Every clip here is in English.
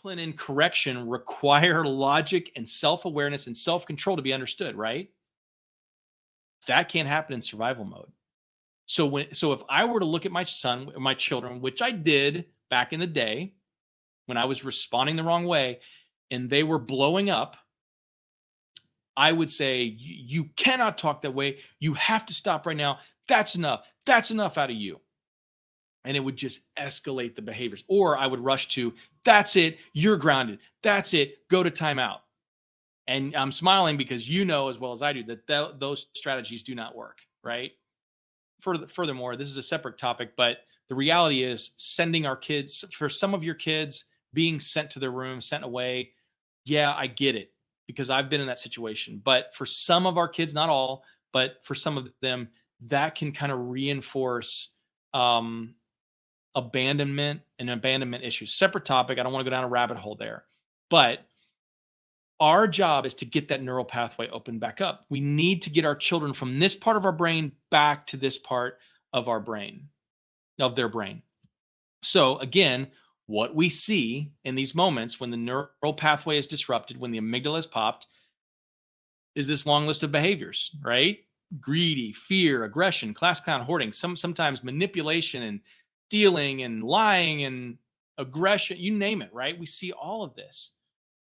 discipline and correction require logic and self-awareness and self-control to be understood, right? That can't happen in survival mode. So if I were to look at my son, my children, which I did back in the day when I was responding the wrong way and they were blowing up, I would say, you cannot talk that way. You have to stop right now. That's enough. That's enough out of you. And it would just escalate the behaviors. Or I would rush to, that's it. You're grounded. That's it. Go to timeout. And I'm smiling because you know as well as I do that those strategies do not work, right? Furthermore, this is a separate topic, but the reality is sending our kids, for some of your kids, being sent to their room, sent away. Yeah, I get it because I've been in that situation. But for some of our kids, not all, but for some of them, that can kind of reinforce abandonment and abandonment issues. Separate topic. I don't want to go down a rabbit hole there. But our job is to get that neural pathway open back up. We need to get our children from this part of our brain back to this part of our brain, of their brain. So again, what we see in these moments when the neural pathway is disrupted, when the amygdala is popped, is this long list of behaviors, right? Greedy, fear, aggression, class clown, hoarding, sometimes manipulation and stealing and lying and aggression, you name it, right? We see all of this.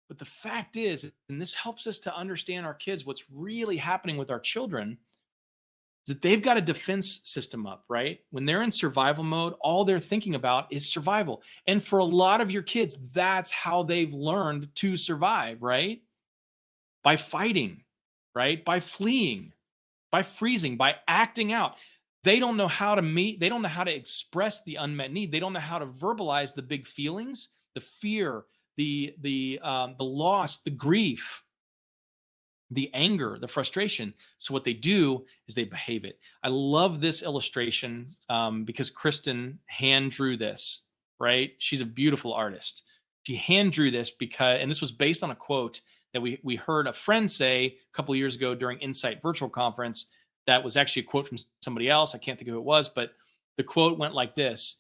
But the fact is, and this helps us to understand our kids, what's really happening with our children is that they've got a defense system up, right? When they're in survival mode, all they're thinking about is survival. And for a lot of your kids, that's how they've learned to survive, right? By fighting, right? By fleeing, by freezing, by acting out. They don't know how to meet, they don't know how to express the unmet need. They don't know how to verbalize the big feelings, the fear, the loss, the grief, the anger, the frustration. So what they do is they behave it. I love this illustration because Kristen hand drew this, right? She's a beautiful artist. She hand drew this because, and this was based on a quote that we heard a friend say a couple of years ago during Insight Virtual Conference. That was actually a quote from somebody else. I can't think of who it was, but the quote went like this: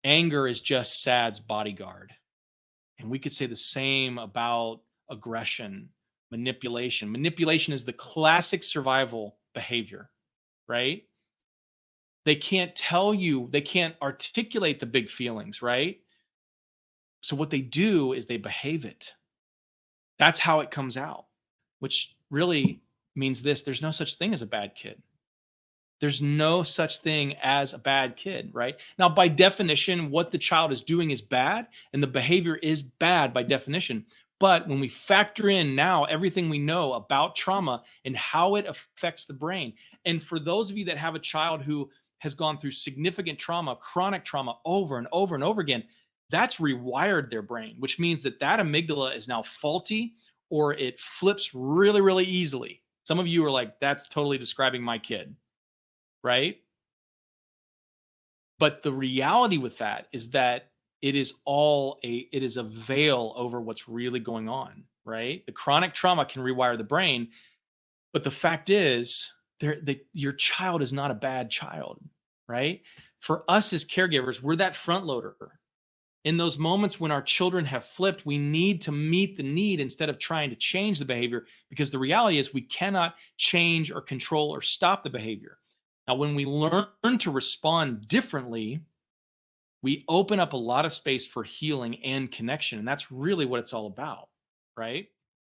anger is just sad's bodyguard. And we could say the same about aggression, manipulation. Manipulation is the classic survival behavior, right? They can't tell you, they can't articulate the big feelings, right? So what they do is they behave it. That's how it comes out, which really means this: there's no such thing as a bad kid. There's no such thing as a bad kid, right? Now, by definition, what the child is doing is bad, and the behavior is bad by definition. But when we factor in now everything we know about trauma and how it affects the brain, and for those of you that have a child who has gone through significant trauma, chronic trauma over and over and over again, that's rewired their brain, which means that amygdala is now faulty or it flips really, really easily. Some of you are like, that's totally describing my kid. Right? But the reality with that is that it is a veil over what's really going on, right? The chronic trauma can rewire the brain, but the fact is your child is not a bad child, right? For us as caregivers, we're that front loader. In those moments when our children have flipped, we need to meet the need instead of trying to change the behavior, because the reality is we cannot change or control or stop the behavior. Now, when we learn to respond differently, we open up a lot of space for healing and connection. And that's really what it's all about, right?